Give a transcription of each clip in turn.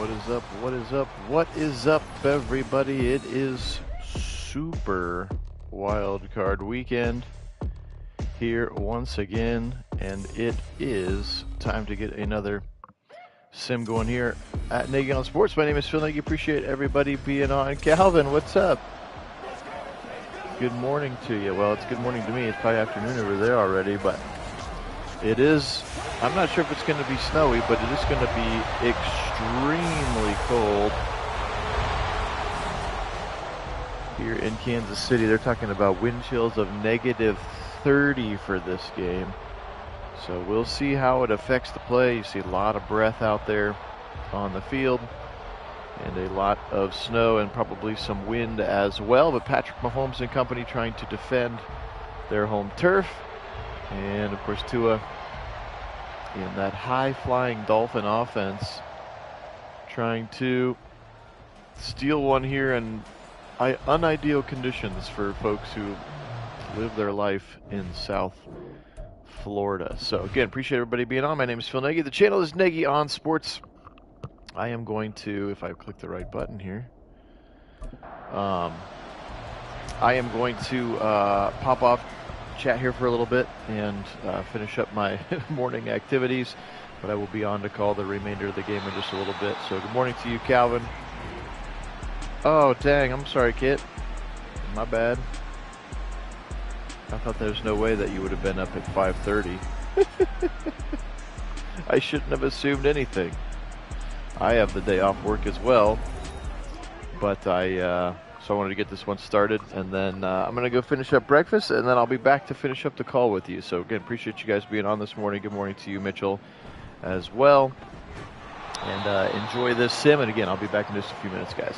What is up? What is up? What is up, everybody? It is Super Wildcard Weekend here once again, and it is time to get another sim going here at Nagy on Sports. My name is Phil Nagy. Appreciate everybody being on. Calvin, what's up? Good morning to you. Well, it's good morning to me. It's probably afternoon over there already, but it is. I'm not sure if it's going to be snowy, but it is going to be extremely cold here in Kansas City. They're talking about wind chills of -30 for this game. So we'll see how it affects the play. You see a lot of breath out there on the field and a lot of snow and probably some wind as well. But Patrick Mahomes and company trying to defend their home turf. And, of course, Tua in that high-flying Dolphin offense trying to steal one here in unideal conditions for folks who live their life in South Florida. So, again, appreciate everybody being on. My name is Phil Nagy. The channel is Nagy on Sports. I am going to, if I click the right button here, I am going to pop off, chat here for a little bit, and finish up my morning activities. But I will be on to call the remainder of the game in just a little bit. So good morning to you, Calvin. Oh, dang, I'm sorry, Kit. My bad. I thought there was no way that you would have been up at 5:30. I shouldn't have assumed anything. I have the day off work as well, but so I wanted to get this one started, and then I'm going to go finish up breakfast, and then I'll be back to finish up the call with you. So again, appreciate you guys being on this morning. Good morning to you, Mitchell, as well, and enjoy this sim. And again, I'll be back in just a few minutes, guys.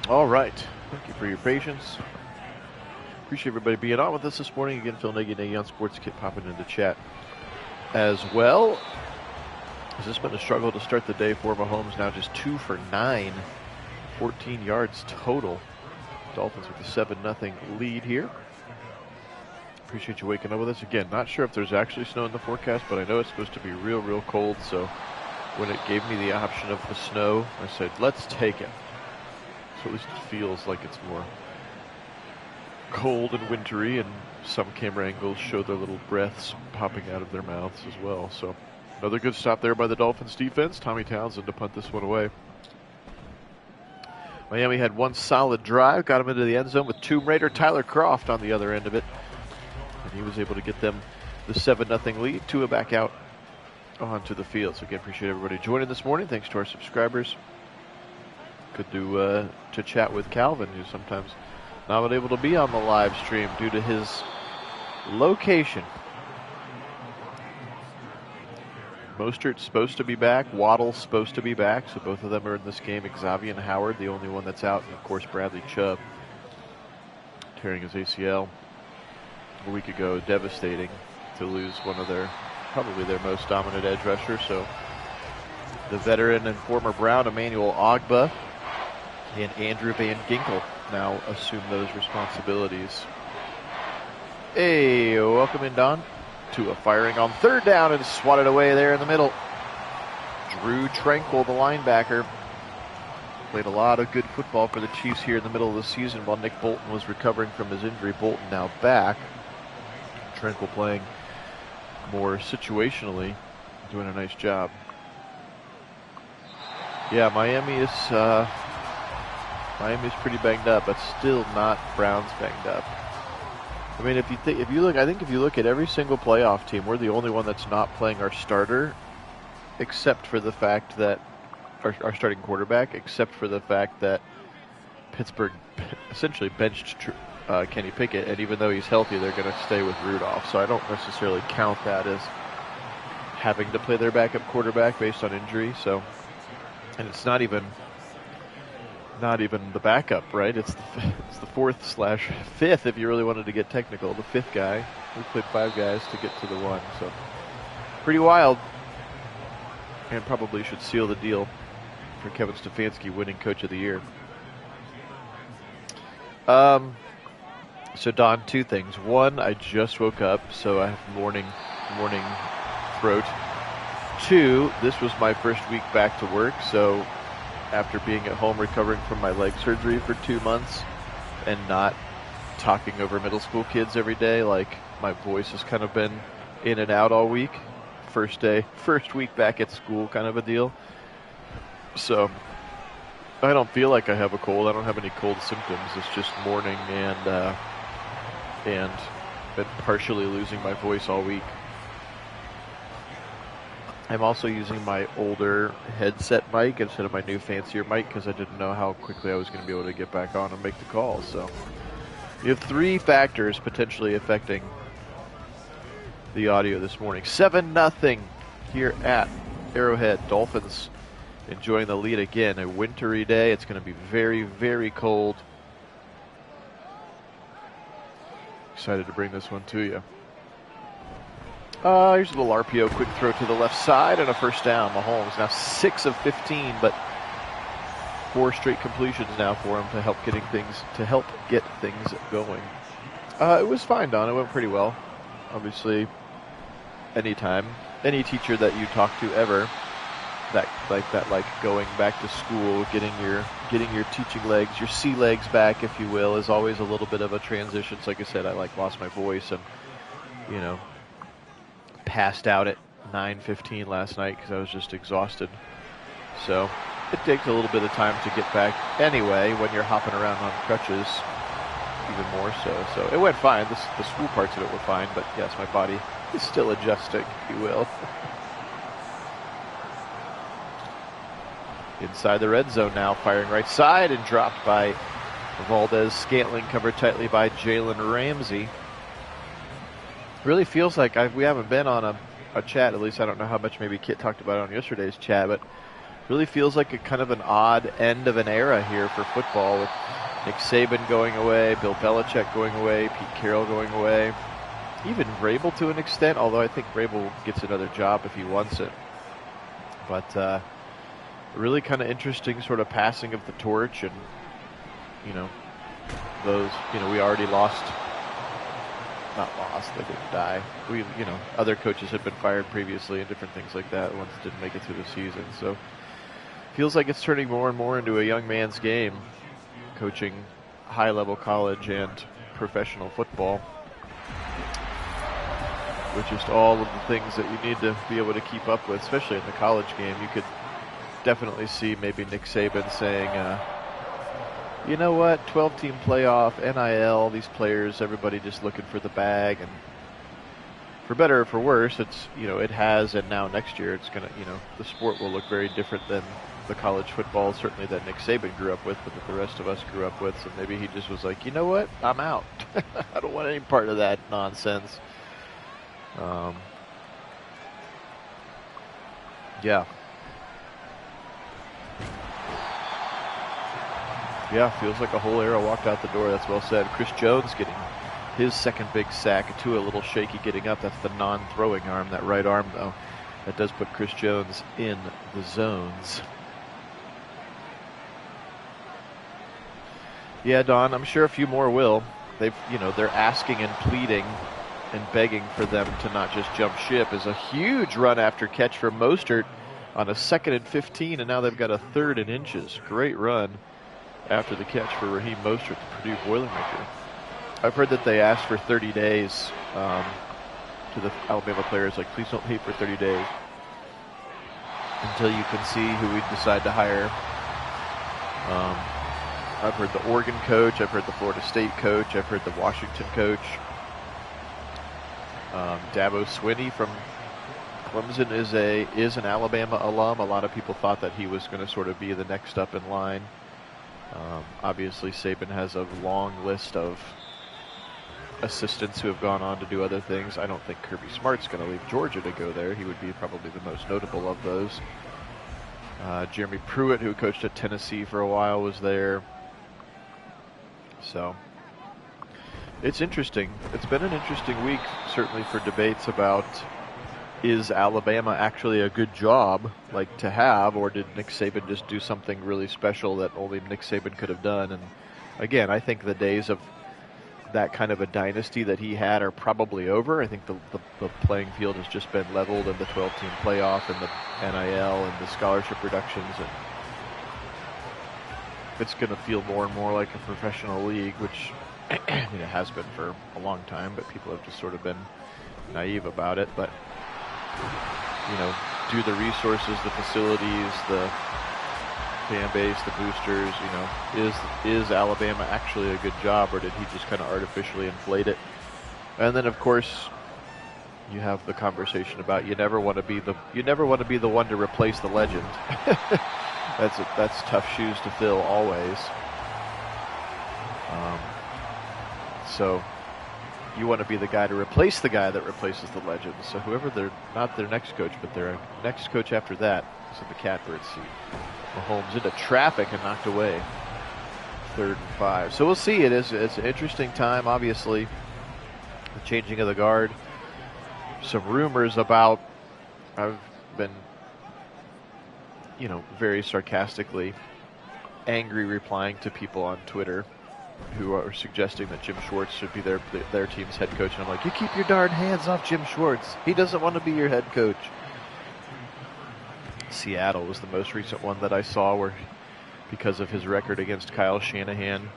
All right. Thank you for your patience. Appreciate everybody being on with us this morning. Again, Phil Nagy on Sports Kit popping into chat as well. Has this been a struggle to start the day for Mahomes? Now just 2 for 9, 14 yards total. Dolphins with a 7-0 lead here. Appreciate you waking up with us. Again, not sure if there's actually snow in the forecast, but I know it's supposed to be real, real cold. So when it gave me the option of the snow, I said, let's take it. So at least it feels like it's more cold and wintry, and some camera angles show their little breaths popping out of their mouths as well. So another good stop there by the Dolphins defense. Tommy Townsend to punt this one away. Miami had one solid drive, got him into the end zone with Tomb Raider Tyler Croft on the other end of it. And he was able to get them the 7-0 lead. Tua back out onto the field. So again, appreciate everybody joining this morning. Thanks to our subscribers. Good to chat with Calvin, who's sometimes not able to be on the live stream due to his location. Mostert's supposed to be back. Waddle's supposed to be back. So both of them are in this game. Xavier and Howard, the only one that's out. And of course, Bradley Chubb tearing his ACL a week ago. Devastating to lose one of probably their most dominant edge rusher. So the veteran and former Brown Emmanuel Ogbah and Andrew Van Ginkel now assume those responsibilities. Hey, welcome in, Don. Tua firing on third down and swatted away there in the middle. Drew Tranquil, the linebacker, played a lot of good football for the Chiefs here in the middle of the season while Nick Bolton was recovering from his injury. Bolton now back. Tranquil playing more situationally, doing a nice job. Yeah, Miami's pretty banged up, but still not Browns banged up. I mean, if you look at every single playoff team, we're the only one that's not playing our starter, except for the fact that our starting quarterback, except for the fact that Pittsburgh essentially benched Kenny Pickett, and even though he's healthy, they're going to stay with Rudolph. So I don't necessarily count that as having to play their backup quarterback based on injury. So, and it's not even the backup, right? It's the 4th/5th, if you really wanted to get technical. The 5th guy. We played 5 guys to get to the 1. So pretty wild. And probably should seal the deal for Kevin Stefanski winning Coach of the Year. So Don, 2 things. 1, I just woke up, so I have morning throat. 2, this was my first week back to work, so after being at home recovering from my leg surgery for 2 months and not talking over middle school kids every day, like my voice has kind of been in and out all week. First week back at school kind of a deal. So I don't feel like I have a cold. I don't have any cold symptoms. It's just morning and been partially losing my voice all week. I'm also using my older headset mic instead of my new fancier mic because I didn't know how quickly I was going to be able to get back on and make the call. So you have 3 factors potentially affecting the audio this morning. 7-0 here at Arrowhead. Dolphins enjoying the lead again. A wintry day. It's going to be very, very cold. Excited to bring this one to you. Here's a little RPO, quick throw to the left side, and a first down. Mahomes now 6 of 15, but 4 straight completions now for him to help get things going. It was fine, Don. It went pretty well. Obviously, any teacher that you talk to ever, like going back to school, getting your teaching legs, your sea legs back, if you will, is always a little bit of a transition. So like I said, I lost my voice and passed out at 9:15 last night because I was just exhausted. So it takes a little bit of time to get back anyway when you're hopping around on crutches, even more so. So it went fine. The school parts of it were fine, but yes, my body is still adjusting, if you will. Inside the red zone now, firing right side and dropped by Valdez Scantling, covered tightly by Jalen Ramsey. Really feels like we haven't been on a chat, at least I don't know how much maybe Kit talked about it on yesterday's chat, but Really feels like a kind of an odd end of an era here for football, with Nick Saban going away, Bill Belichick going away, Pete Carroll going away, even Vrabel to an extent, although I think Vrabel gets another job if he wants it. But really kind of interesting sort of passing of the torch, and, you know, those, you know, we already lost, not lost, they didn't die. We, you know, other coaches had been fired previously and different things like that. Ones didn't make it through the season. So feels like it's turning more and more into a young man's game, coaching high-level college and professional football, with just all of the things that you need to be able to keep up with, especially in the college game. You could definitely see maybe Nick Saban saying, you know what, 12-team playoff, NIL, these players, everybody just looking for the bag, and for better or for worse, it's, you know, it has, and now next year it's going to, you know, the sport will look very different than the college football, certainly that Nick Saban grew up with, but that the rest of us grew up with. So maybe he just was like, you know what, I'm out. I don't want any part of that nonsense. Yeah. Yeah, feels like a whole era walked out the door. That's well said. Chris Jones getting his second big sack. Tua a little shaky getting up. That's the non-throwing arm, that right arm, though. That does put Chris Jones in the zones. Yeah, Don, I'm sure a few more will. They've, you know, they're asking and pleading and begging for them to not just jump ship. Is a huge run after catch for Mostert on a 2nd and 15, and now they've got a 3rd and inches. Great run after the catch for Raheem Mostert, the Purdue Boilermaker. I've heard that they asked for 30 days to the Alabama players, like, please don't pay for 30 days until you can see who we decide to hire. I've heard the Oregon coach, I've heard the Florida State coach, I've heard the Washington coach. Dabo Swinney from Clemson is an Alabama alum. A lot of people thought that he was going to sort of be the next up in line. Obviously, Saban has a long list of assistants who have gone on to do other things. I don't think Kirby Smart's going to leave Georgia to go there. He would be probably the most notable of those. Jeremy Pruitt, who coached at Tennessee for a while, was there. So it's interesting. It's been an interesting week, certainly for debates about, is Alabama actually a good job, like, to have, or did Nick Saban just do something really special that only Nick Saban could have done? And again, I think the days of that kind of a dynasty that he had are probably over. I think the playing field has just been leveled in the 12-team playoff and the NIL and the scholarship reductions, and it's going to feel more and more like a professional league, which I mean, it has been for a long time, but people have just sort of been naive about it. But, you know, do the resources, the facilities, the fan base, the boosters, you know, is Alabama actually a good job, or did he just kind of artificially inflate it? And then, of course, you have the conversation about you never want to be the one to replace the legend. That's tough shoes to fill always. So you want to be the guy to replace the guy that replaces the legend. So whoever not their next coach, but their next coach after that is in the catbird seat. Mahomes into traffic and knocked away. 3rd and 5. So we'll see. It's an interesting time, obviously. The changing of the guard. Some rumors about, I've been, you know, very sarcastically angry replying to people on Twitter who are suggesting that Jim Schwartz should be their team's head coach. And I'm like, you keep your darn hands off Jim Schwartz. He doesn't want to be your head coach. Seattle was the most recent one that I saw, where because of his record against Kyle Shanahan,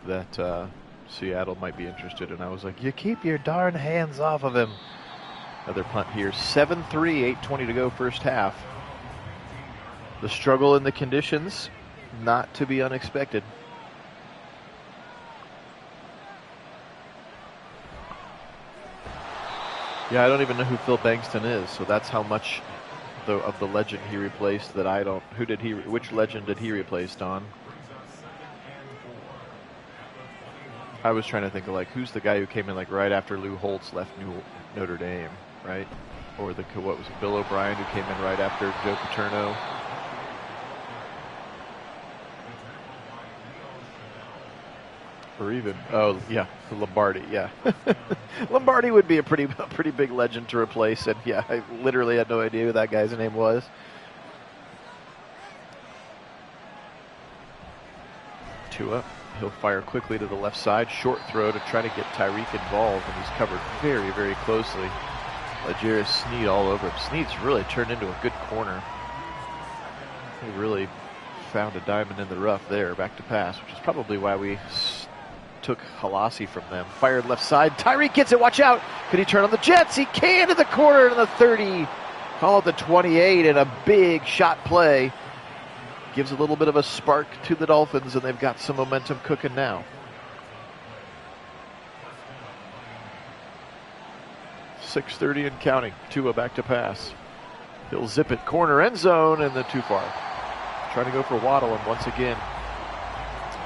that Seattle might be interested. And I was like, you keep your darn hands off of him. Another punt here. 7-3, 8:20 to go first half. The struggle in the conditions, not to be unexpected. Yeah, I don't even know who Phil Bankston is, so that's how much of the legend he replaced that I don't. Which legend did he replace, Don? I was trying to think of, like, who's the guy who came in, like, right after Lou Holtz left Notre Dame, right? or what was it, Bill O'Brien, who came in right after Joe Paterno. Or even, oh yeah, Lombardi, yeah. Lombardi would be a pretty big legend to replace, and yeah, I literally had no idea who that guy's name was. Tua, he'll fire quickly to the left side, short throw to try to get Tyreek involved, and he's covered very, very closely. L'Jarius Sneed all over him. Sneed's really turned into a good corner. He really found a diamond in the rough there, back to pass, which is probably why we took Halasi from them. Fired left side. Tyreek gets it. Watch out. Could he turn on the Jets? He can to the corner in the 30. Call it the 28, and a big shot play. Gives a little bit of a spark to the Dolphins, and they've got some momentum cooking now. 6:30 and counting. Tua back to pass. He'll zip it. Corner end zone, and then too far. Trying to go for Waddle, and once again,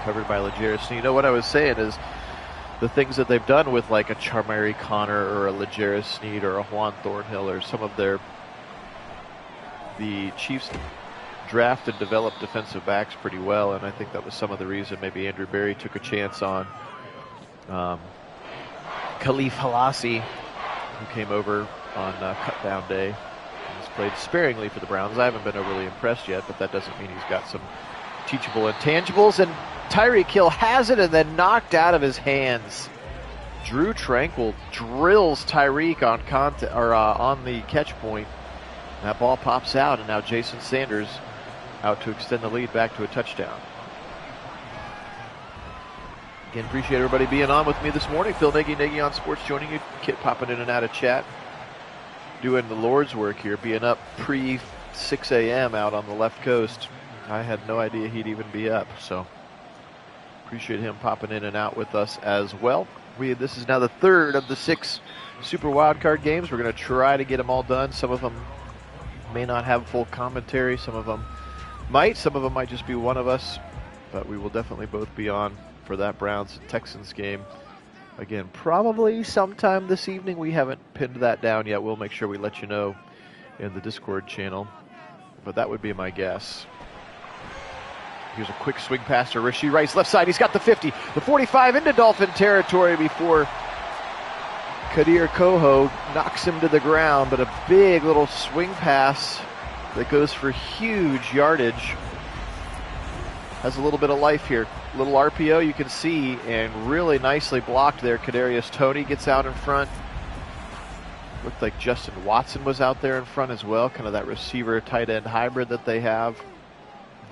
covered by L'Jarius Sneed. You know what I was saying is the things that they've done with like a Charmary Connor or a L'Jarius Sneed or a Juan Thornhill or some of the Chiefs draft and develop defensive backs pretty well, and I think that was some of the reason maybe Andrew Berry took a chance on Khalif Halasi, who came over on cutdown day. He's played sparingly for the Browns. I haven't been overly impressed yet, but that doesn't mean he's got some teachable intangibles. And Tyreek Hill has it and then knocked out of his hands. Drew Tranquil drills Tyreek on the catch point. That ball pops out, and now Jason Sanders out to extend the lead back to a touchdown. Again, appreciate everybody being on with me this morning. Phil Nagy on Sports joining you. Kit popping in and out of chat. Doing the Lord's work here, being up pre-6 a.m. out on the left coast. I had no idea he'd even be up, so appreciate him popping in and out with us as well. This is now the third of the 6 Super Wildcard games. We're going to try to get them all done. Some of them may not have full commentary. Some of them might. Some of them might just be one of us. But we will definitely both be on for that Browns-Texans game. Again, probably sometime this evening. We haven't pinned that down yet. We'll make sure we let you know in the Discord channel. But that would be my guess. Here's a quick swing pass to Rashee Rice, left side. He's got the 50, the 45 into Dolphin territory before Kadir Koho knocks him to the ground. But a big little swing pass that goes for huge yardage. Has a little bit of life here. Little RPO you can see, and really nicely blocked there. Kadarius Toney gets out in front. Looked like Justin Watson was out there in front as well. Kind of that receiver tight end hybrid that they have.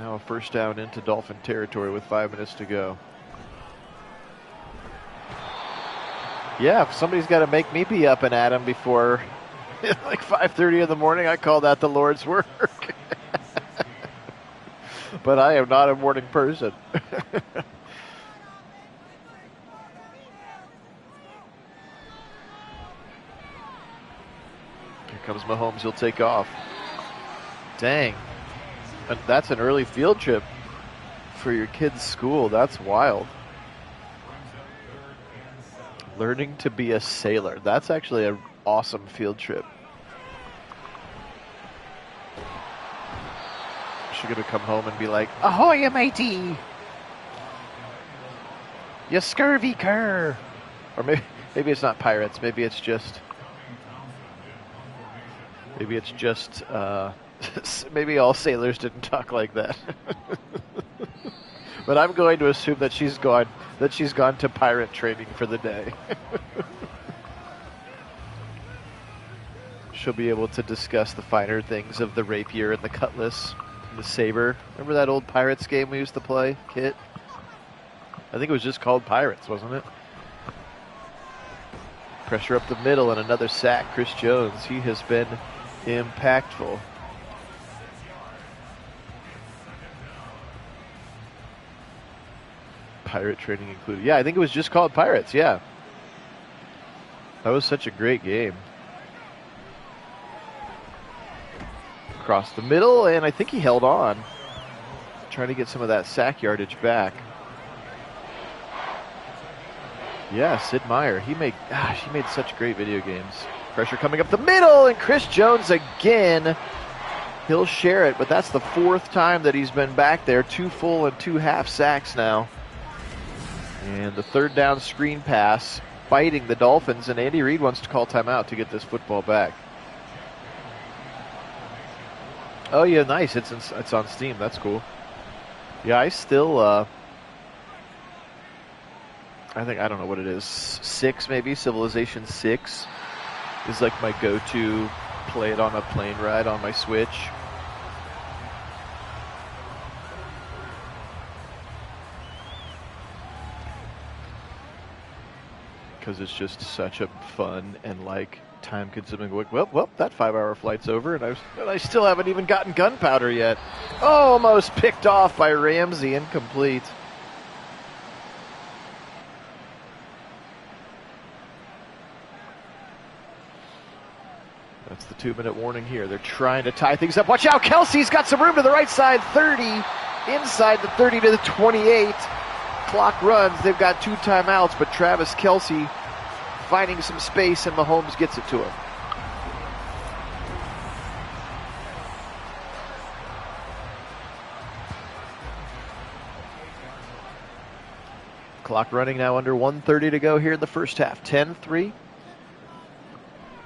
Now a first down into Dolphin territory with 5 minutes to go. Yeah, if somebody's got to make me be up and at him before like 5:30 in the morning, I call that the Lord's work. But I am not a morning person. Here comes Mahomes. He'll take off. Dang. And that's an early field trip for your kid's school. That's wild. Learning to be a sailor. That's actually an awesome field trip. She's going to come home and be like, ahoy, matey! You scurvy cur! Or maybe it's not pirates. Maybe it's just maybe all sailors didn't talk like that. But I'm going to assume that she's gone to pirate training for the day. She'll be able to discuss the finer things of the rapier and the cutlass and the saber. Remember that old Pirates game we used to play, Kit? I think it was just called Pirates, wasn't it? Pressure up the middle and another sack. Chris Jones, he has been impactful. Pirate training included. Yeah, I think it was just called Pirates, yeah. That was such a great game. Across the middle, and I think he held on. Trying to get some of that sack yardage back. Yeah, Sid Meier. He made such great video games. Pressure coming up the middle, and Chris Jones again. He'll share it, but that's the 4th time that he's been back there. 2 full and 2 half sacks now. And the 3rd down screen pass biting the Dolphins, and Andy Reid wants to call timeout to get this football back. Oh yeah, nice. It's on Steam. That's cool. Yeah, I still I don't know what it is. 6 maybe. Civilization 6 is like my go-to. Play it on a plane ride on my Switch. Because it's just such a fun and like time-consuming. Well, that 5-hour flight's over, and I still haven't even gotten gunpowder yet. Oh, almost picked off by Ramsey, incomplete. That's the 2-minute warning here. They're trying to tie things up. Watch out, Kelsey's got some room to the right side. 30, inside the 30 to the 28. Clock runs. They've got 2 timeouts, but Travis Kelce finding some space, and Mahomes gets it to him. Clock running now, under 1:30 to go here in the first half. 10-3.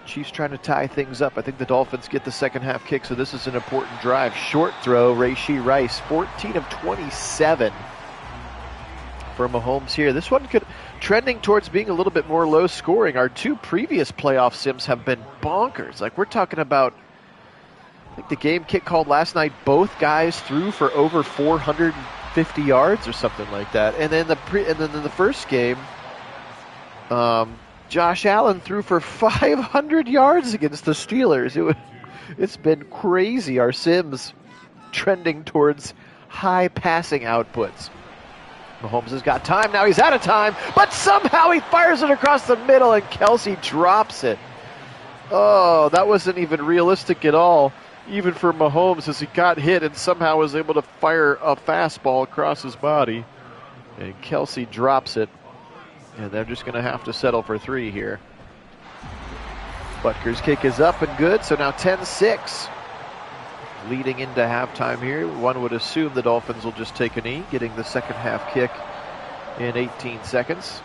Chiefs trying to tie things up. I think the Dolphins get the second half kick, so this is an important drive. Short throw, Rashee Rice, 14 of 27 for Mahomes here. This one could trending towards being a little bit more low scoring. Our 2 previous playoff sims have been bonkers. Like, we're talking about, I think the game Kit called last night, both guys threw for over 450 yards or something like that. And then in the first game, Josh Allen threw for 500 yards against the Steelers. It's been crazy. Our sims trending towards high passing outputs. Mahomes has got time. Now he's out of time, but somehow he fires it across the middle, and Kelce drops it. Oh, that wasn't even realistic at all, even for Mahomes, as he got hit and somehow was able to fire a fastball across his body. And Kelce drops it. And they're just going to have to settle for 3 here. Butker's kick is up and good, so now 10-6. Leading into halftime here. One would assume the Dolphins will just take a knee, getting the second half kick in 18 seconds.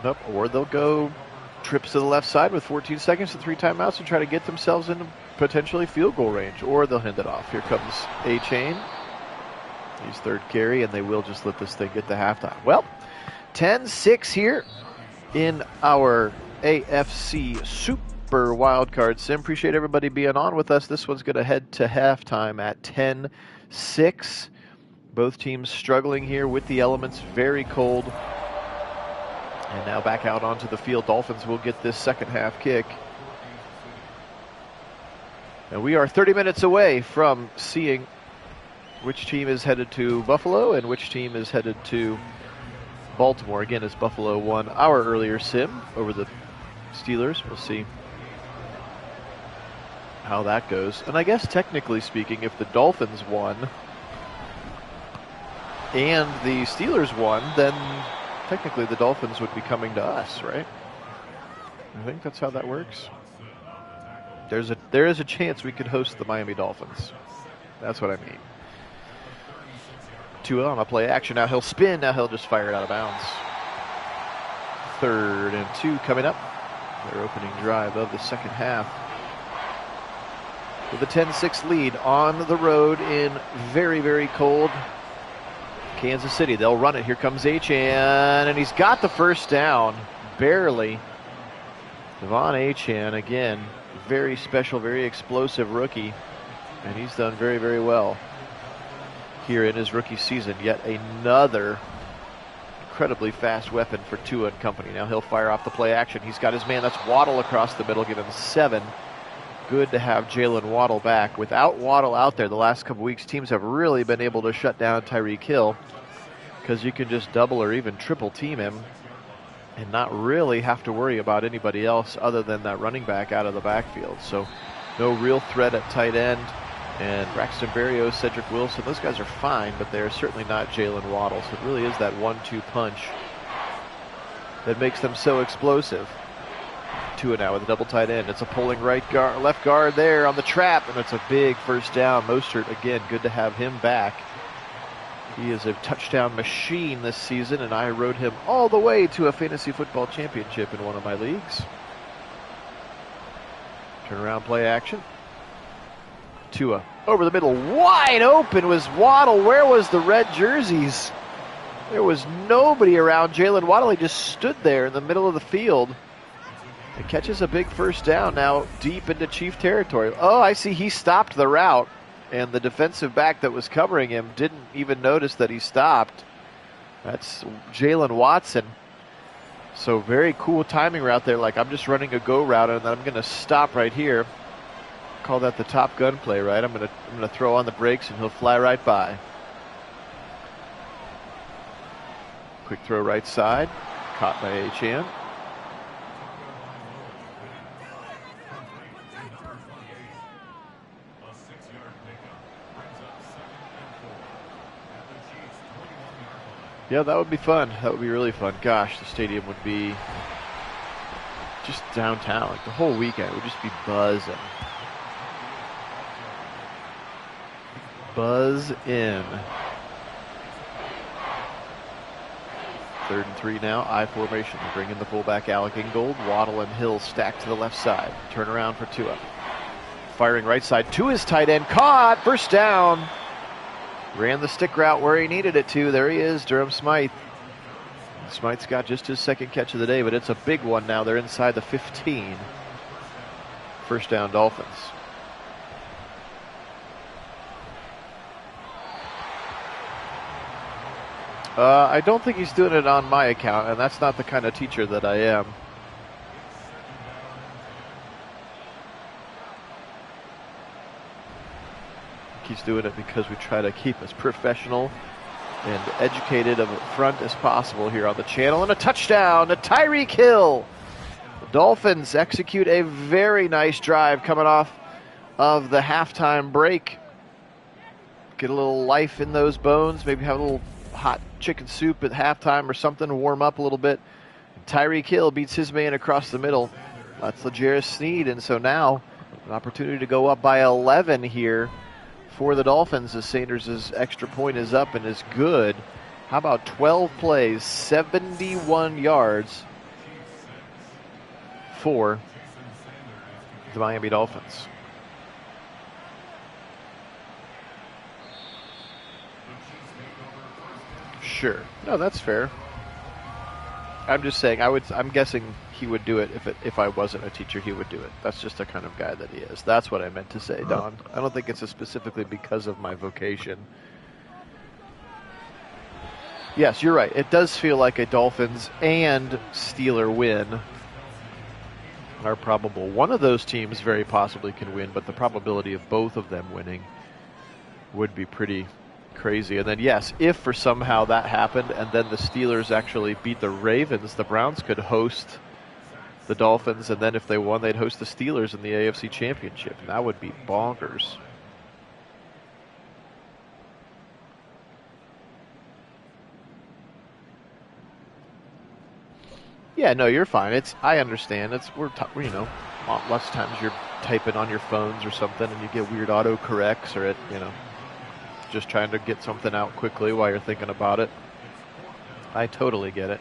Nope, or they'll go trips to the left side with 14 seconds and 3 timeouts and try to get themselves into potentially field goal range, or they'll hand it off. Here comes A-Chain. He's 3rd carry, and they will just let this thing get to halftime. Well, 10-6 here in our AFC Super Wildcard Sim. Appreciate everybody being on with us. This one's going to head to halftime at 10-6. Both teams struggling here with the elements, very cold. And now back out onto the field. Dolphins will get this second half kick. And we are 30 minutes away from seeing which team is headed to Buffalo and which team is headed to Baltimore. Again, as Buffalo won our earlier sim over the Steelers. We'll see how that goes. And I guess technically speaking, if the Dolphins won and the Steelers won, then technically the Dolphins would be coming to us, right? I think that's how that works. There is a chance we could host the Miami Dolphins. That's what I mean. Tua on a play action. Now he'll spin. Now he'll just fire it out of bounds. 3rd and 2 coming up. Their opening drive of the second half. With a 10-6 lead on the road in very, very cold Kansas City. They'll run it. Here comes Achane, and he's got the first down. Barely. Devon Achane, again, very special, very explosive rookie. And he's done very, very well here in his rookie season. Yet another incredibly fast weapon for Tua and company. Now he'll fire off the play action. He's got his man. That's Waddle across the middle. Give him 7. Good to have Jalen Waddle back. Without Waddle out there the last couple weeks, teams have really been able to shut down Tyreek Hill, because you can just double or even triple team him and not really have to worry about anybody else other than that running back out of the backfield. So no real threat at tight end. And Braxton Berrios, Cedric Wilson, those guys are fine, but they're certainly not Jalen Waddle. So it really is that 1-2 punch that makes them so explosive. Tua now with a double tight end. It's a pulling left guard there on the trap, and it's a big first down. Mostert, again, good to have him back. He is a touchdown machine this season, and I rode him all the way to a fantasy football championship in one of my leagues. Turnaround play action. Tua over the middle, wide open was Waddle. Where was the red jerseys? There was nobody around Jalen Waddle. He just stood there in the middle of the field. It catches a big first down now deep into Chief territory. Oh, I see he stopped the route, and the defensive back that was covering him didn't even notice that he stopped. That's Jalen Watson. So very cool timing route there. Like, I'm just running a go route, and then I'm going to stop right here. Call that the Top Gun play, right? I'm gonna throw on the brakes, and he'll fly right by. Quick throw right side, caught by Achane. Yeah, that would be fun. That would be really fun. Gosh, the stadium would be just downtown. Like, the whole weekend would just be buzzing. Buzz in. 3rd and 3 now. I formation. Bring in the fullback Alec Ingold. Waddle and Hill stacked to the left side. Turn around for Tua. Firing right side to his tight end. Caught. First down. Ran the stick route where he needed it to. There he is, Durham Smythe. Smythe's got just his second catch of the day, but it's a big one now. They're inside the 15. First down, Dolphins. I don't think he's doing it on my account, and that's not the kind of teacher that I am. He's doing it because we try to keep as professional and educated up front as possible here on the channel. And a touchdown to Tyreek Hill. The Dolphins execute a very nice drive coming off of the halftime break. Get a little life in those bones, maybe have a little hot chicken soup at halftime or something to warm up a little bit. Tyreek Hill beats his man across the middle. That's L'Jarius Sneed, and so now an opportunity to go up by 11 here for the Dolphins as Sanders' extra point is up and is good. How about 12 plays, 71 yards for the Miami Dolphins. Sure. No, that's fair. I'm just saying, I'm guessing he would do it if I wasn't a teacher, he would do it. That's just the kind of guy that he is. That's what I meant to say, Don. I don't think it's specifically because of my vocation. Yes, you're right. It does feel like a Dolphins and Steeler win are probable. One of those teams very possibly can win, but the probability of both of them winning would be pretty crazy. And then, yes, if for somehow that happened and then the Steelers actually beat the Ravens, the Browns could host the Dolphins, and then if they won, they'd host the Steelers in the AFC Championship. And that would be bonkers. Yeah, no, you're fine. I understand. Lots of times you're typing on your phones or something and you get weird autocorrects, or just trying to get something out quickly while you're thinking about it. I totally get it.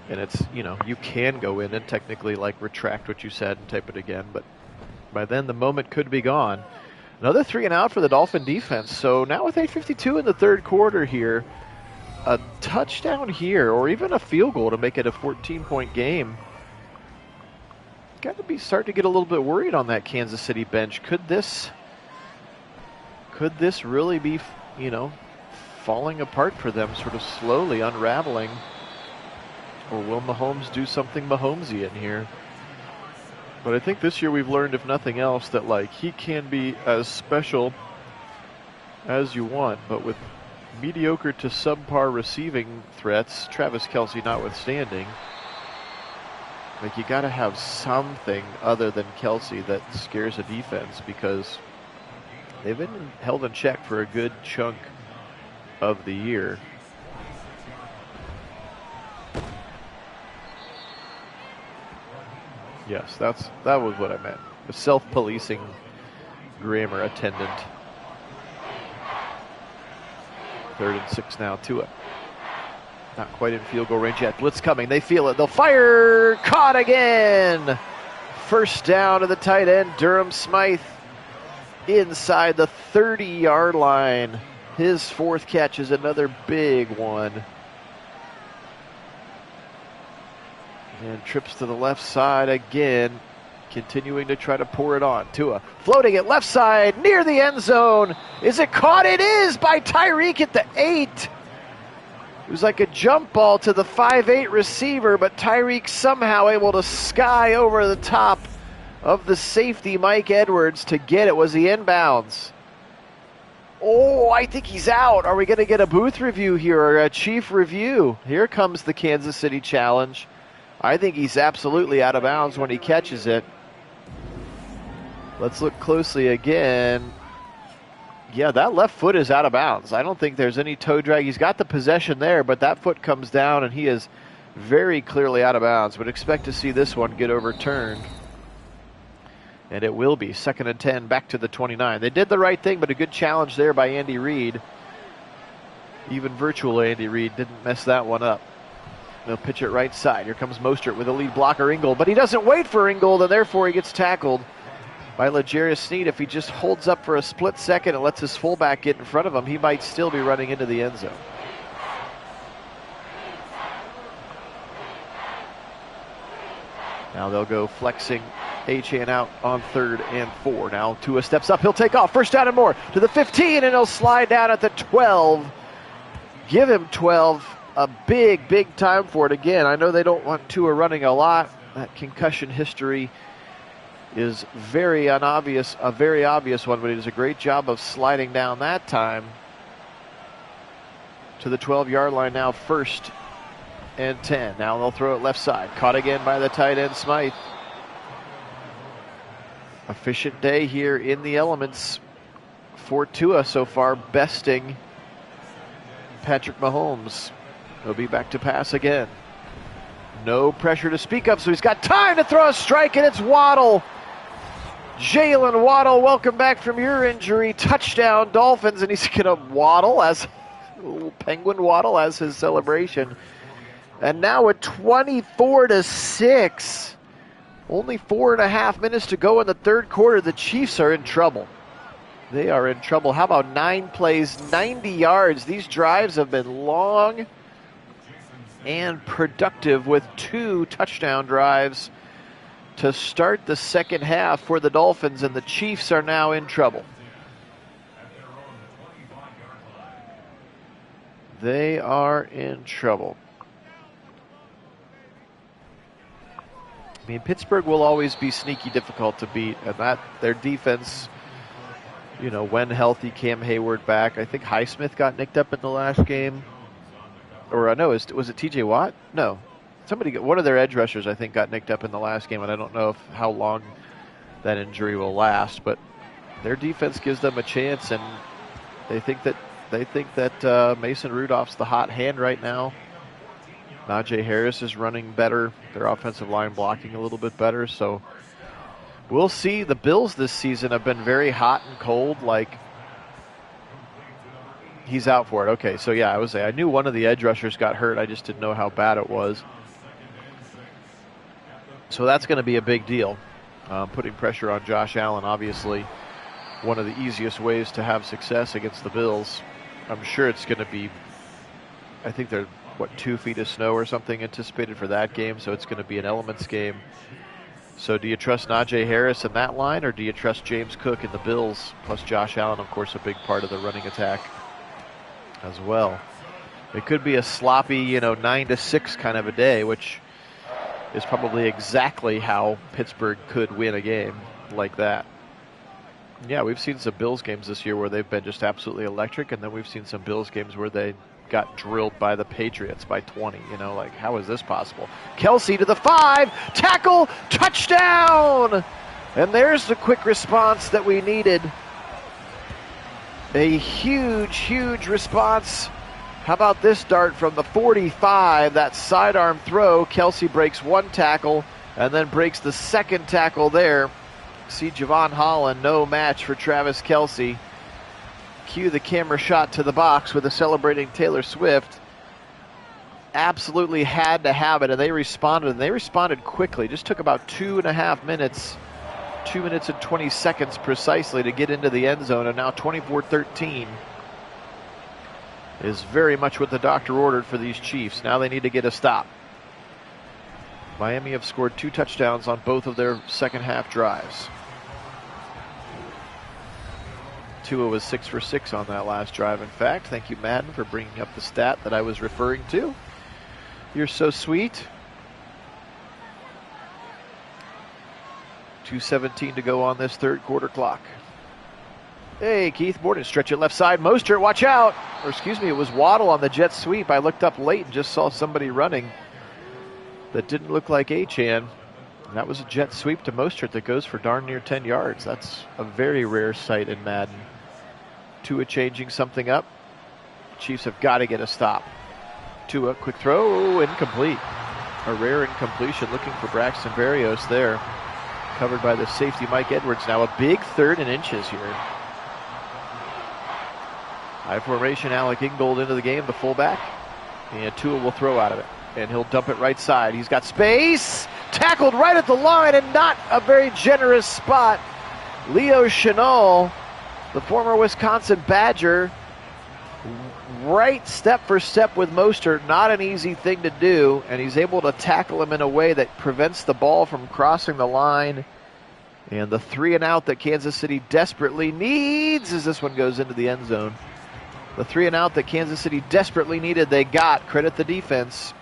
And it's, you can go in and technically retract what you said and type it again, but by then the moment could be gone. Another 3 and out for the Dolphin defense. So now with 8:52 in the third quarter here, a touchdown here or even a field goal to make it a 14-point game. Got to be starting to get a little bit worried on that Kansas City bench. Could this really be, falling apart for them, sort of slowly unraveling? Or will Mahomes do something Mahomesian here? But I think this year we've learned, if nothing else, that he can be as special as you want, but with mediocre to subpar receiving threats, Travis Kelce notwithstanding, Like, you got to have something other than Kelsey that scares a defense, because they've been held in check for a good chunk of the year. Yes, that was what I meant. A self-policing grammar attendant. 3rd and 6 now. Tua. Not quite in field goal range yet. Blitz coming. They feel it. They'll fire. Caught again. First down to the tight end, Durham Smythe, inside the 30-yard line. His 4th catch is another big one. And trips to the left side again, continuing to try to pour it on. Tua floating it left side near the end zone. Is it caught? It is, by Tyreek at the 8. It was like a jump ball to the 5'8" receiver, but Tyreek somehow able to sky over the top of the safety, Mike Edwards, to get it. Was he inbounds? Oh, I think he's out. Are we going to get a booth review here, or a chief review? Here comes the Kansas City challenge. I think he's absolutely out of bounds when he catches it. Let's look closely again. Yeah, that left foot is out of bounds. I don't think there's any toe drag. He's got the possession there, but that foot comes down, and he is very clearly out of bounds. Would expect to see this one get overturned. And it will be 2nd and 10, back to the 29. They did the right thing, but a good challenge there by Andy Reid. Even virtual Andy Reid didn't mess that one up. They'll pitch it right side. Here comes Mostert with a lead blocker, Ingold. But he doesn't wait for Ingold, and therefore he gets tackled by L'Jarius Sneed. If he just holds up for a split second and lets his fullback get in front of him, he might still be running into the end zone. Now they'll go flexing Achane out on 3rd and 4. Now Tua steps up. He'll take off. First down and more to the 15, and he'll slide down at the 12. Give him 12. A big, big time for it. Again, I know they don't want Tua running a lot. That concussion history is a very obvious one, but he does a great job of sliding down that time to the 12-yard line. Now 1st and 10. Now they'll throw it left side. Caught again by the tight end, Smythe. Efficient day here in the elements for Tua so far, besting Patrick Mahomes. He'll be back to pass again. No pressure to speak of, so he's got time to throw a strike, and it's Waddle. Jalen Waddle, welcome back from your injury. Touchdown, Dolphins, and he's going to waddle as Penguin waddle as his celebration. And now at 24-6, only 4.5 minutes to go in the 3rd quarter. The Chiefs are in trouble. They are in trouble. How about 9 plays, 90 yards? These drives have been long and productive, with 2 touchdown drives to start the second half for the Dolphins, and the Chiefs are now in trouble. They are in trouble. I mean, Pittsburgh will always be sneaky difficult to beat, and that their defense, you know, when healthy, Cam Hayward back. I think Highsmith got nicked up in the last game. Or no, was it TJ Watt? No. One of their edge rushers, I think, got nicked up in the last game, and I don't know how long that injury will last. But their defense gives them a chance, and they think that Mason Rudolph's the hot hand right now. Najee Harris is running better. Their offensive line blocking a little bit better. So we'll see. The Bills this season have been very hot and cold. Like, he's out for it. Okay, so yeah, I knew one of the edge rushers got hurt. I just didn't know how bad it was. So that's going to be a big deal. Putting pressure on Josh Allen, obviously, one of the easiest ways to have success against the Bills. I'm sure it's going to be, I think they're, 2 feet of snow or something anticipated for that game, so it's going to be an elements game. So do you trust Najee Harris in that line, or do you trust James Cook and the Bills, plus Josh Allen, of course, a big part of the running attack as well? It could be a sloppy, 9-6 kind of a day, which is probably exactly how Pittsburgh could win a game like that. Yeah, we've seen some Bills games this year where they've been just absolutely electric, and then we've seen some Bills games where they got drilled by the Patriots by 20. You know, like, how is this possible? Kelsey to the 5, tackle, touchdown! And there's the quick response that we needed. A huge, huge response. How about this dart from the 45, that sidearm throw? Kelsey breaks one tackle and then breaks the second tackle there. See Javon Holland, no match for Travis Kelsey. Cue the camera shot to the box with a celebrating Taylor Swift. Absolutely had to have it, and they responded quickly. Just took about 2.5 minutes, 2 minutes and 20 seconds precisely to get into the end zone, and now 24-13 is very much what the doctor ordered for these Chiefs. Now they need to get a stop. Miami have scored 2 touchdowns on both of their second half drives. Tua was 6 for 6 on that last drive, in fact. Thank you, Madden, for bringing up the stat that I was referring to. You're so sweet. 2:17 to go on this third quarter clock. Hey, Keith Borden, stretch it left side. Mostert, watch out. Or excuse me, it was Waddle on the jet sweep. I looked up late and just saw somebody running that didn't look like Achane. And that was a jet sweep to Mostert that goes for darn near 10 yards. That's a very rare sight in Madden. Tua changing something up. Chiefs have got to get a stop. Tua, quick throw, incomplete. A rare incompletion, looking for Braxton Berrios there. Covered by the safety Mike Edwards. Now a big 3rd and inches here. High formation, Alec Ingold into the game, the fullback. And Tua will throw out of it. And he'll dump it right side. He's got space. Tackled right at the line, and not a very generous spot. Leo Chenal, the former Wisconsin Badger, right step for step with Mostert. Not an easy thing to do, and he's able to tackle him in a way that prevents the ball from crossing the line. And the 3 and out that Kansas City desperately needs as this one goes into the end zone. The 3 and out that Kansas City desperately needed, they got. Credit the defense.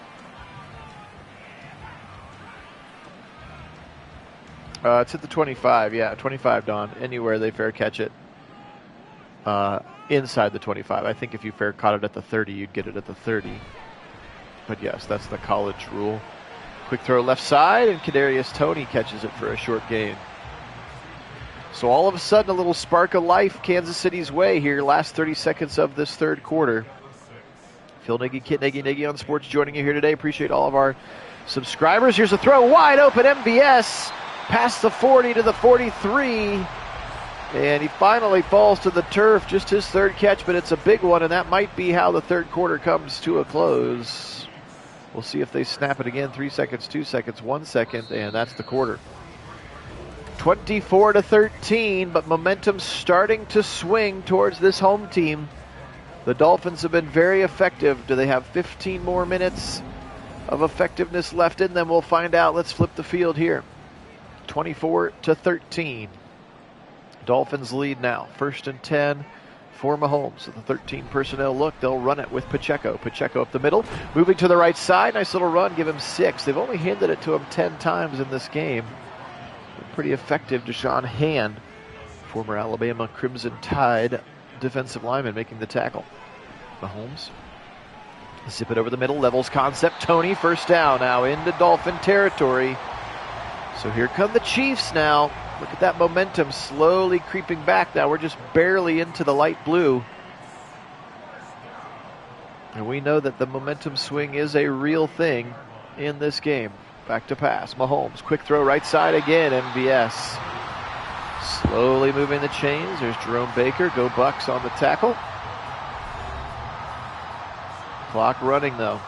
It's at the 25, yeah, 25, Don. Anywhere they fair catch it. Inside the 25. I think if you fair caught it at the 30, you'd get it at the 30. But yes, that's the college rule. Quick throw left side, and Kadarius Toney catches it for a short gain. So all of a sudden, a little spark of life Kansas City's way here. Last 30 seconds of this third quarter. Phil Nagy, Kit Nagy on Sports joining you here today. Appreciate all of our subscribers. Here's a throw wide open, MVS. Past the 40 to the 43. And he finally falls to the turf. Just his 3rd catch, but it's a big one, and that might be how the third quarter comes to a close. We'll see if they snap it again. 3 seconds, 2 seconds, 1 second, and that's the quarter. 24-13, but momentum starting to swing towards this home team. The Dolphins have been very effective. Do they have 15 more minutes of effectiveness left in them? We'll find out. Let's flip the field here. 24-13. Dolphins lead now. 1st and 10 for Mahomes. With the 13 personnel look, they'll run it with Pacheco. Pacheco up the middle, moving to the right side. Nice little run, give him 6. They've only handed it to him 10 times in this game. Pretty effective. Deshaun Hand, former Alabama Crimson Tide defensive lineman, making the tackle. Mahomes, zip it over the middle, levels concept. Toney, first down now into Dolphin territory. So here come the Chiefs now. Look at that momentum slowly creeping back now. We're just barely into the light blue. And we know that the momentum swing is a real thing in this game. Back to pass. Mahomes, quick throw right side again. MVS. Slowly moving the chains. There's Jerome Baker. Go Bucks on the tackle. Clock running though.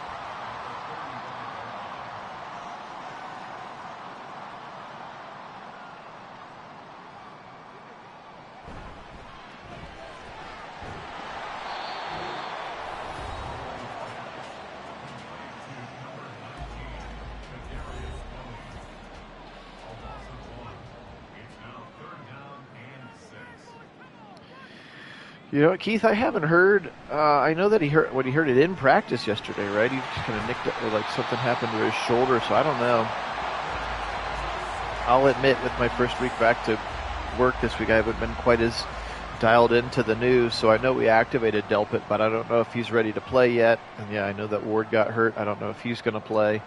You know, Keith, I haven't heard. I know that he heard it in practice yesterday, right? He just kind of nicked it, or like something happened to his shoulder, so I don't know. I'll admit, with my first week back to work this week, I haven't been quite as dialed into the news, so I know we activated Delpit, but I don't know if he's ready to play yet. And yeah, I know that Ward got hurt. I don't know if he's going to play.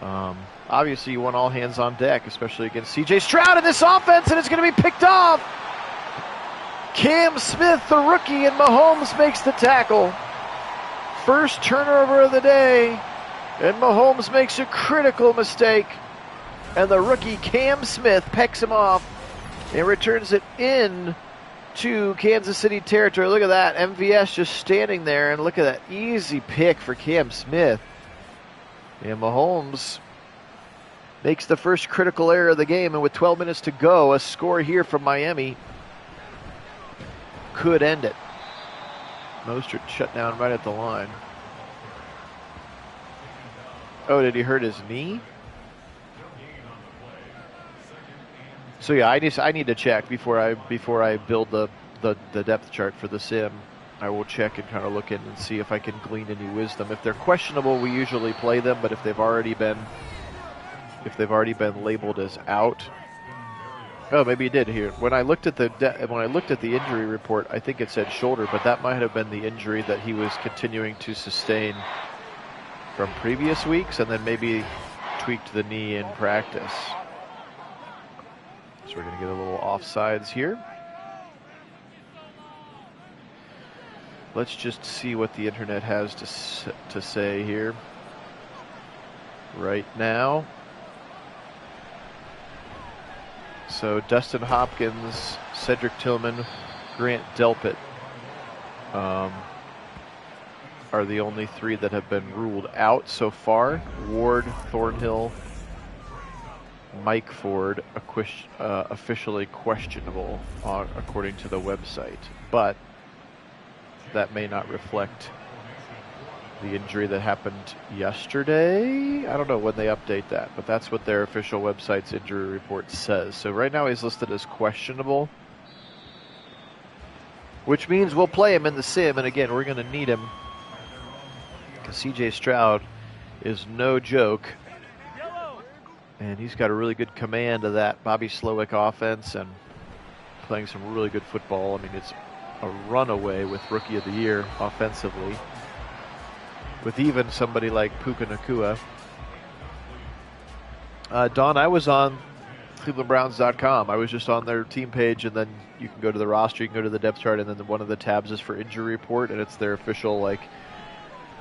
Obviously, you want all hands on deck, especially against CJ Stroud in this offense, and it's going to be picked off. Cam Smith, the rookie, and Mahomes makes the tackle. First turnover of the day, and Mahomes makes a critical mistake, and the rookie Cam Smith pecks him off and returns it in to Kansas City territory. Look at that, MVS just standing there, and look at that easy pick for Cam Smith. And Mahomes makes the first critical error of the game, and with 12 minutes to go, a score here from Miami could end it. Mostert shut down right at the line. Oh, did he hurt his knee? So yeah, I need to check before I build the depth chart for the sim. I will check and kind of look in and see if I can glean any wisdom. If they're questionable, we usually play them, but if they've already been labeled as out. Oh, maybe he did here. When I looked at the injury report, I think it said shoulder, but that might have been the injury that he was continuing to sustain from previous weeks, and then maybe tweaked the knee in practice. So we're going to get a little offsides here. Let's just see what the internet has to say here right now. So Dustin Hopkins, Cedric Tillman, Grant Delpit are the only three that have been ruled out so far. Ward, Thornhill, Mike Ford, officially questionable according to the website. But that may not reflect the injury that happened yesterday. I don't know when they update that, but that's what their official website's injury report says. So right now he's listed as questionable, which means we'll play him in the sim, and again, we're going to need him because CJ Stroud is no joke, and he's got a really good command of that Bobby Slowick offense and playing some really good football. I mean, it's a runaway with Rookie of the Year offensively, with even somebody like Puka Nacua. Don, I was on ClevelandBrowns.com. I was just on their team page, and then you can go to the roster, you can go to the depth chart, and then one of the tabs is for injury report, and it's their official, like,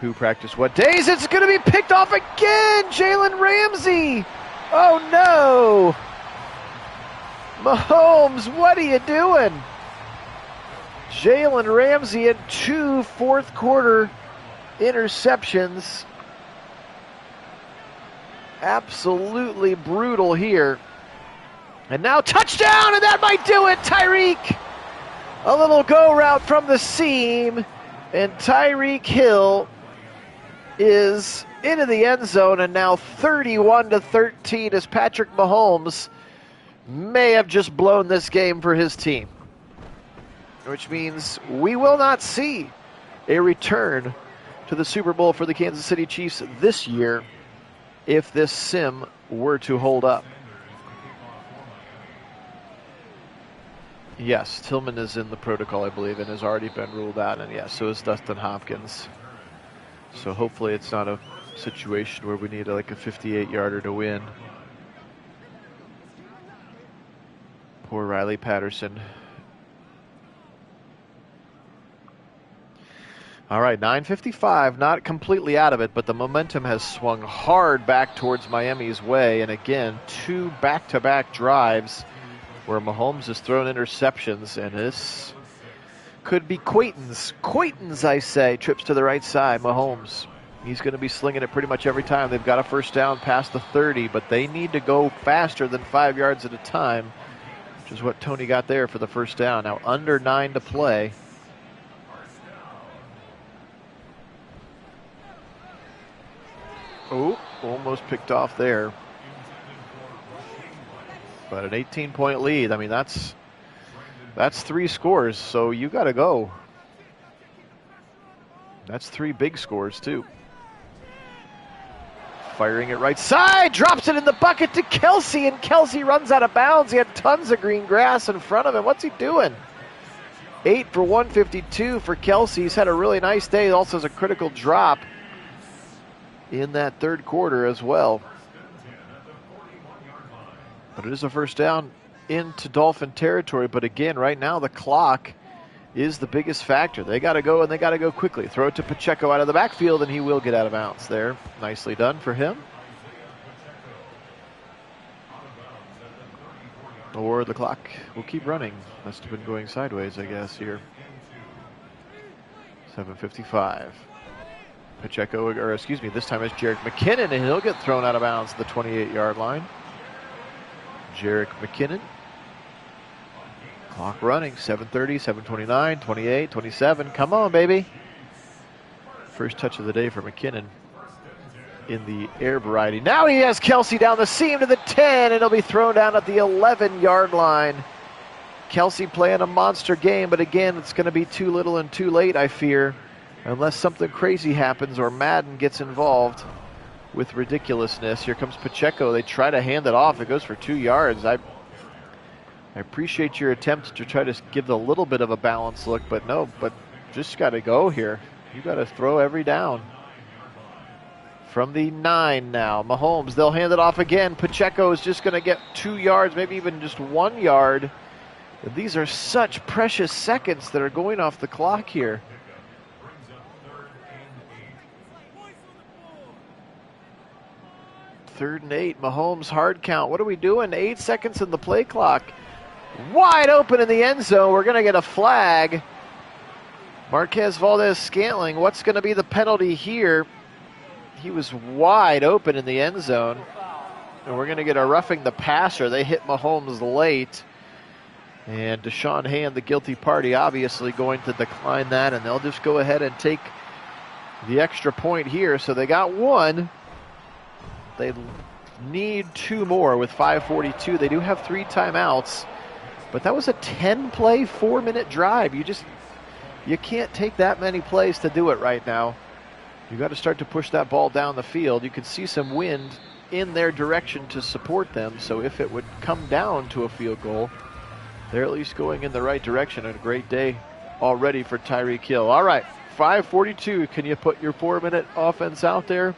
who practiced what days. It's going to be picked off again! Jalen Ramsey! Oh, no! Mahomes, what are you doing? Jalen Ramsey in 2 fourth-quarter interceptions. Absolutely brutal here. And now touchdown, and that might do it. Tyreek, a little go route from the seam, and Tyreek Hill is into the end zone, and now 31-13 as Patrick Mahomes may have just blown this game for his team, which means we will not see a return to the Super Bowl for the Kansas City Chiefs this year if this sim were to hold up. Yes, Tillman is in the protocol, I believe, and has already been ruled out, and yes, so is Dustin Hopkins. So hopefully it's not a situation where we need like a 58-yarder to win. Poor Riley Patterson. All right, 9:55, not completely out of it, but the momentum has swung hard back towards Miami's way. And again, 2 back-to-back drives where Mahomes has thrown interceptions, and this could be Quayton's. Quayton's, I say, trips to the right side. Mahomes, he's going to be slinging it pretty much every time. They've got a first down past the 30, but they need to go faster than 5 yards at a time, which is what Tony got there for the first down. Now under 9 to play. Oh, almost picked off there. But an 18-point lead, I mean, that's 3 scores, so you got to go. That's 3 big scores, too. Firing it right side, drops it in the bucket to Kelsey, and Kelsey runs out of bounds. He had tons of green grass in front of him. What's he doing? 8 for 152 for Kelsey. He's had a really nice day. He also has a critical drop in that third quarter as well. But it is a first down into Dolphin territory. But again, right now the clock is the biggest factor. They got to go, and they got to go quickly. Throw it to Pacheco out of the backfield, and he will get out of bounds there. Nicely done for him. Or the clock will keep running. Must have been going sideways, I guess, here. 7:55. Pacheco, or excuse me, this time it's Jerick McKinnon, and he'll get thrown out of bounds at the 28-yard line. Jerick McKinnon. Clock running, 7:30, 7:29, 28, 27. Come on, baby. First touch of the day for McKinnon in the air variety. Now he has Kelsey down the seam to the 10, and he'll be thrown down at the 11-yard line. Kelsey playing a monster game, but again, it's going to be too little and too late, I fear, unless something crazy happens or Madden gets involved with ridiculousness. Here comes Pacheco. They try to hand it off. It goes for 2 yards. I appreciate your attempt to try to give a little bit of a balanced look, but no, but just got to go here. You got to throw every down. From the 9 now, Mahomes, they'll hand it off again. Pacheco is just going to get 2 yards, maybe even just 1 yard. And these are such precious seconds that are going off the clock here. Third and 8, Mahomes hard count. What are we doing? 8 seconds in the play clock. Wide open in the end zone. We're going to get a flag. Marquez Valdez-Scantling, what's going to be the penalty here? He was wide open in the end zone. And we're going to get a roughing the passer. They hit Mahomes late. And Deshaun Hand, the guilty party, obviously going to decline that. And they'll just go ahead and take the extra point here. So they got 1. They need 2 more with 5:42. They do have 3 timeouts. But that was a 10-play, 4-minute drive. You can't take that many plays to do it right now. You got to start to push that ball down the field. You can see some wind in their direction to support them. So if it would come down to a field goal, they're at least going in the right direction. And a great day already for Tyreek Hill. All right, 5:42. Can you put your 4-minute offense out there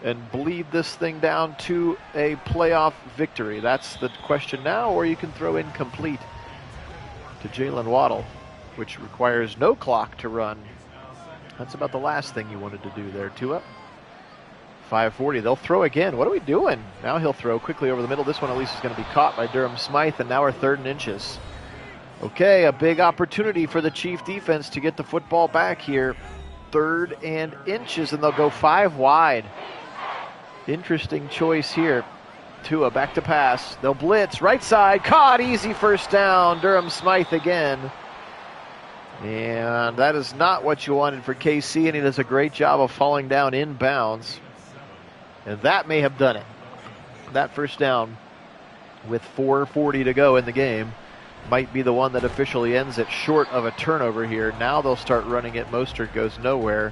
and bleed this thing down to a playoff victory? That's the question now. Or you can throw incomplete to Jalen Waddle, which requires no clock to run. That's about the last thing you wanted to do there. 2 up. 5:40. They'll throw again. What are we doing? Now he'll throw quickly over the middle. This one at least is going to be caught by Durham Smythe, and now we're 3rd and inches. Okay, a big opportunity for the Chief defense to get the football back here. 3rd and inches, and they'll go 5 wide. Interesting choice here. Tua back to pass. They'll blitz. Right side. Caught. Easy first down. Durham Smythe again. And that is not what you wanted for KC, and he does a great job of falling down inbounds. And that may have done it. That first down with 4:40 to go in the game might be the one that officially ends it, short of a turnover here. Now they'll start running it. Mostert goes nowhere.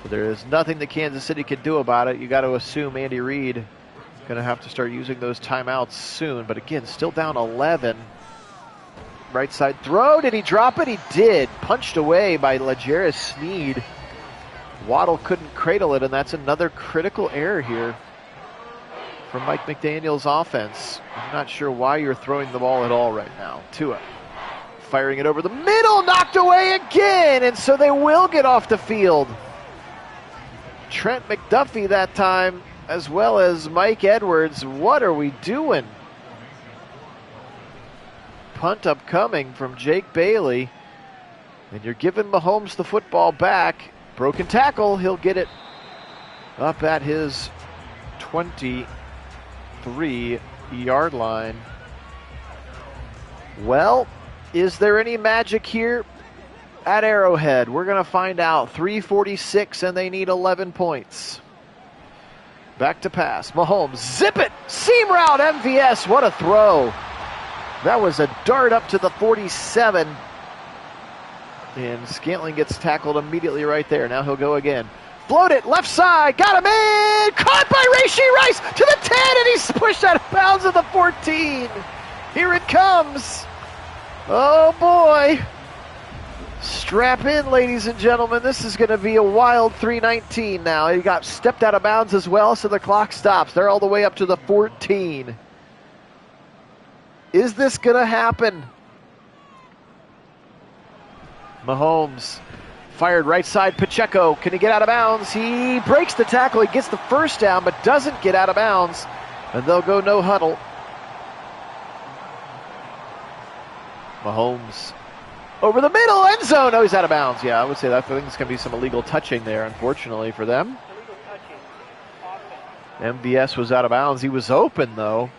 But there is nothing that Kansas City can do about it. You got to assume Andy Reid is going to have to start using those timeouts soon. But again, still down 11. Right side throw. Did he drop it? He did. Punched away by L'Jarius Sneed. Waddle couldn't cradle it, and that's another critical error here from Mike McDaniel's offense. I'm not sure why you're throwing the ball at all right now. Tua firing it over the middle, knocked away again, and so they will get off the field. Trent McDuffie that time, as well as Mike Edwards. What are we doing? Punt upcoming from Jake Bailey, and you're giving Mahomes the football back. Broken tackle, he'll get it up at his 23-yard line. Well, is there any magic here at Arrowhead? We're going to find out. 3:46, and they need 11 points. Back to pass. Mahomes, zip it! Seam route, MVS, what a throw! That was a dart up to the 47. And Scantling gets tackled immediately right there. Now he'll go again. Float it, left side, got him in! Caught by Rashee Rice to the 10, and he's pushed out of bounds at the 14. Here it comes. Oh boy! Strap in, ladies and gentlemen. This is going to be a wild 3:19 now. He got stepped out of bounds as well, so the clock stops. They're all the way up to the 14. Is this going to happen? Mahomes fired right side. Pacheco, can he get out of bounds? He breaks the tackle. He gets the first down, but doesn't get out of bounds. And they'll go no huddle. Mahomes over the middle, end zone. Oh, he's out of bounds. Yeah, I would say that. I think there's going to be some illegal touching there, unfortunately for them. MVS was out of bounds. He was open, though.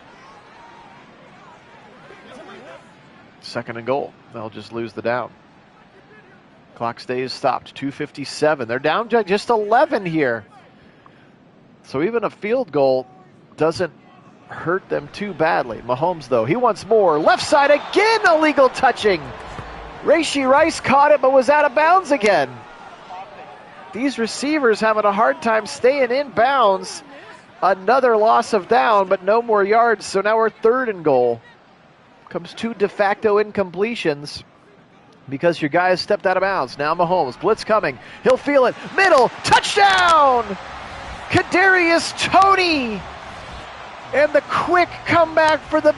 2nd and goal. They'll just lose the down. Clock stays stopped. 2:57. They're down to just 11 here. So even a field goal doesn't hurt them too badly. Mahomes, though, he wants more. Left side again, illegal touching. Rashee Rice caught it but was out of bounds again. These receivers having a hard time staying in bounds. Another loss of down, but no more yards. So now we're 3rd and goal. Comes 2 de facto incompletions because your guy has stepped out of bounds. Now Mahomes, blitz coming. He'll feel it. Middle, touchdown! Kadarius Toney! And the quick comeback for the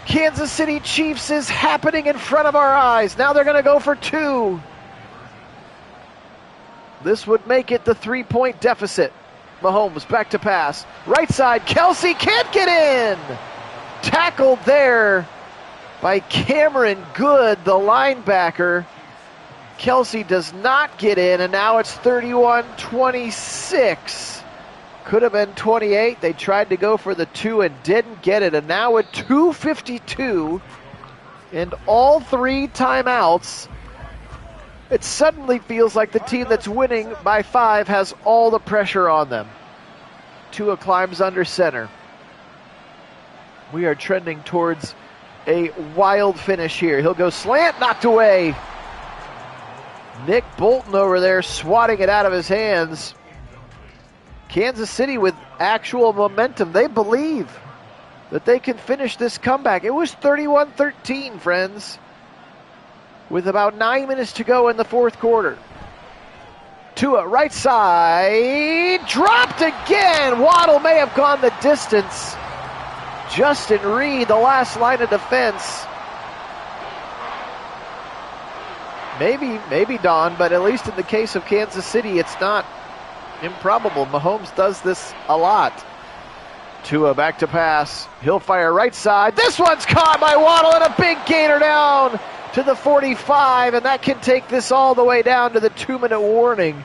Kansas City Chiefs is happening in front of our eyes. Now they're going to go for 2. This would make it the 3-point deficit. Mahomes back to pass. Right side, Kelsey can't get in. Tackled there by Cameron Good, the linebacker. Kelsey does not get in, and now it's 31-26. Could have been 28. They tried to go for the 2 and didn't get it. And now at 2:52 and all 3 timeouts, it suddenly feels like the team that's winning by 5 has all the pressure on them. Tua climbs under center. We are trending towards a wild finish here. He'll go slant, knocked away. Nick Bolton over there swatting it out of his hands. Kansas City with actual momentum. They believe that they can finish this comeback. It was 31-13, friends, with about 9 minutes to go in the 4th quarter. Tua, right side, dropped again. Waddle may have gone the distance. Justin Reed, the last line of defense. Maybe Don, but at least in the case of Kansas City, it's not improbable. Mahomes does this a lot. Tua back to pass. He'll fire right side. This one's caught by Waddle and a big gainer down to the 45, and that can take this all the way down to the 2-minute warning.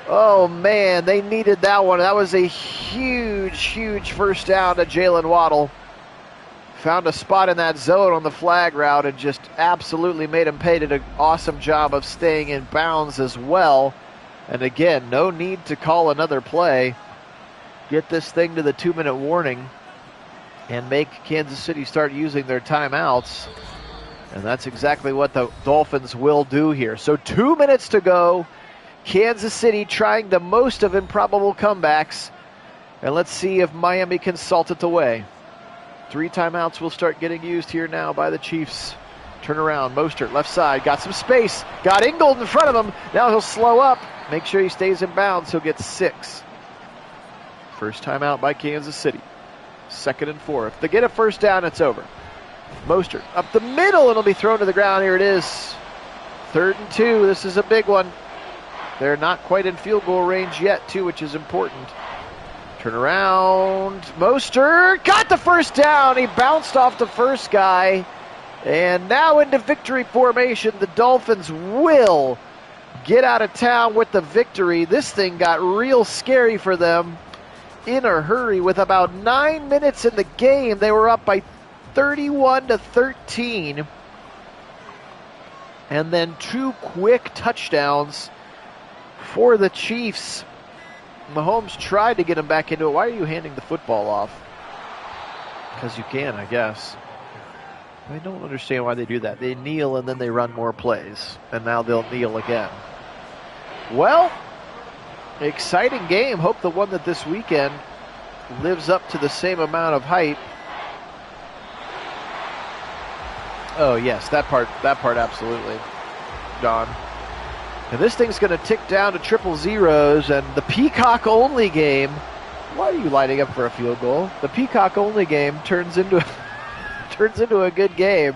Oh, man, they needed that one. That was a huge first down to Jalen Waddle. Found a spot in that zone on the flag route and just absolutely made him pay. Did an awesome job of staying in bounds as well. And again, no need to call another play. Get this thing to the 2-minute warning and make Kansas City start using their timeouts. And that's exactly what the Dolphins will do here. So 2 minutes to go. Kansas City trying the most of improbable comebacks. And let's see if Miami can salt it away. 3 timeouts will start getting used here now by the Chiefs. Turn around, Mostert, left side, got some space. Got Ingold in front of him. Now he'll slow up. Make sure he stays in bounds. He'll get 6. First timeout by Kansas City. 2nd and 4. If they get a first down, it's over. Mostert up the middle, and it'll be thrown to the ground. Here it is. 3rd and 2. This is a big one. They're not quite in field goal range yet, too, which is important. Turn around. Mostert got the first down. He bounced off the first guy. And now into victory formation. The Dolphins will get out of town with the victory. This thing got real scary for them in a hurry. With about 9 minutes in the game, they were up by 31-13. And then 2 quick touchdowns for the Chiefs. Mahomes tried to get him back into it. Why are you handing the football off? Because you can, I guess. I don't understand why they do that. They kneel and then they run more plays. And now they'll kneel again. Well, exciting game. Hope the one that this weekend lives up to the same amount of hype. Oh, yes, that part absolutely gone. And this thing's going to tick down to triple zeros, and the peacock-only game, why are you lining up for a field goal? The peacock-only game turns into a good game.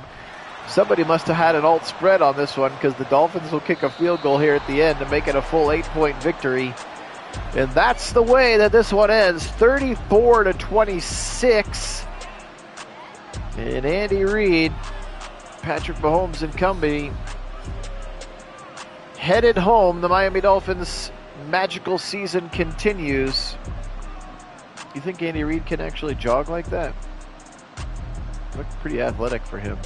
Somebody must have had an alt spread on this one, because the Dolphins will kick a field goal here at the end to make it a full 8-point victory. And that's the way that this one ends, 34-26. And Andy Reid, Patrick Mahomes and company, headed home. The Miami Dolphins' magical season continues. You think Andy Reid can actually jog like that? Looked pretty athletic for him.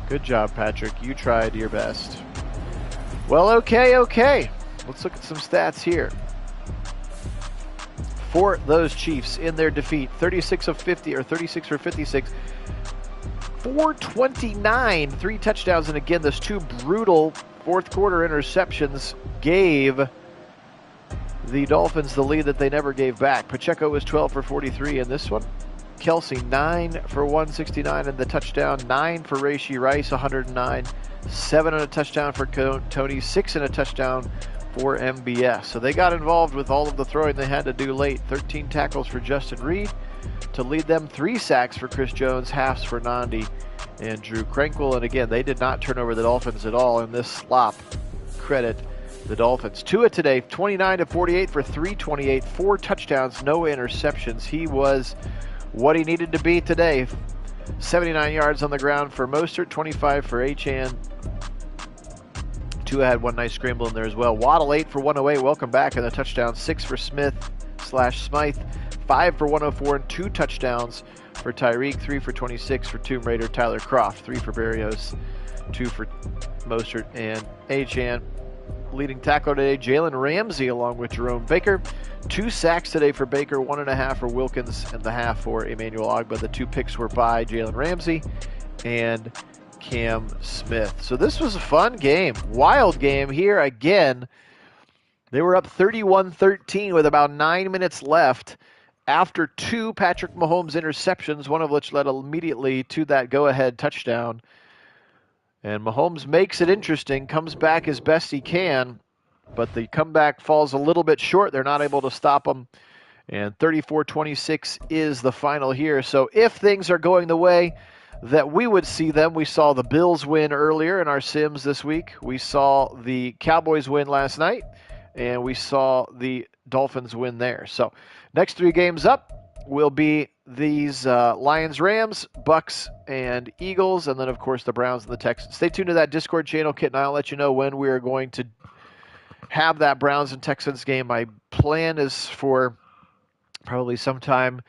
Good job, Patrick. You tried your best. Well, okay. Let's look at some stats here. For those Chiefs in their defeat, 36 of 50, or 36 for 56. 429, 3 touchdowns, and again, those 2 brutal fourth quarter interceptions gave the Dolphins the lead that they never gave back. Pacheco was 12 for 43 in this one. Kelsey, 9 for 169 in the touchdown, 9 for Rashee Rice, 109, 7 and a touchdown for Tony, 6 and a touchdown for MBS. So they got involved with all of the throwing they had to do late. 13 tackles for Justin Reed to lead them, 3 sacks for Chris Jones, halves for Nandi and Drew Krenkel. And again, they did not turn over the Dolphins at all in this slop. Credit the Dolphins. Tua today, 29 to 48 for 328, 4 touchdowns, no interceptions. He was what he needed to be today. 79 yards on the ground for Mostert, 25 for Achane. Tua had one nice scramble in there as well. Waddle, 8 for 108. Welcome back, and a touchdown. 6 for Smith / Smythe. 5 for 104 and 2 touchdowns for Tyreek. 3 for 26 for Tomb Raider. Tyler Kroft. 3 for Berrios. 2 for Mostert and Achane. Leading tackler today, Jalen Ramsey, along with Jerome Baker. 2 sacks today for Baker, 1.5 for Wilkins, and the half for Emmanuel Ogbah. The 2 picks were by Jalen Ramsey and Cam Smith. So this was a fun game, wild game here again. They were up 31-13 with about 9 minutes left after 2 Patrick Mahomes interceptions, one of which led immediately to that go-ahead touchdown. And Mahomes makes it interesting, comes back as best he can, but the comeback falls a little bit short. They're not able to stop him. And 34-26 is the final here. So if things are going the way that we would see them, we saw the Bills win earlier in our Sims this week. We saw the Cowboys win last night, and we saw the Dolphins win there. So next 3 games up will be these Lions, Rams, Bucks, and Eagles, and then, of course, the Browns and the Texans. Stay tuned to that Discord channel, Kit, and I'll let you know when we are going to have that Browns and Texans game. My plan is for probably sometime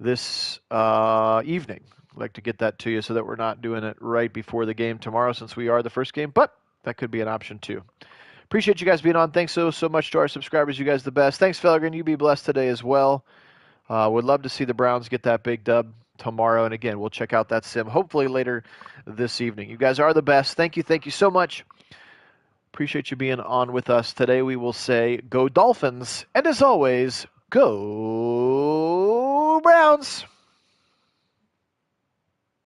this evening. I'd like to get that to you so that we're not doing it right before the game tomorrow, since we are the first game, but that could be an option too. Appreciate you guys being on. Thanks so much to our subscribers. You guys the best. Thanks, Felgren. You be blessed today as well. Would love to see the Browns get that big dub tomorrow. And again, we'll check out that sim hopefully later this evening. You guys are the best. Thank you so much. Appreciate you being on with us today. We will say go Dolphins. And as always, go Browns.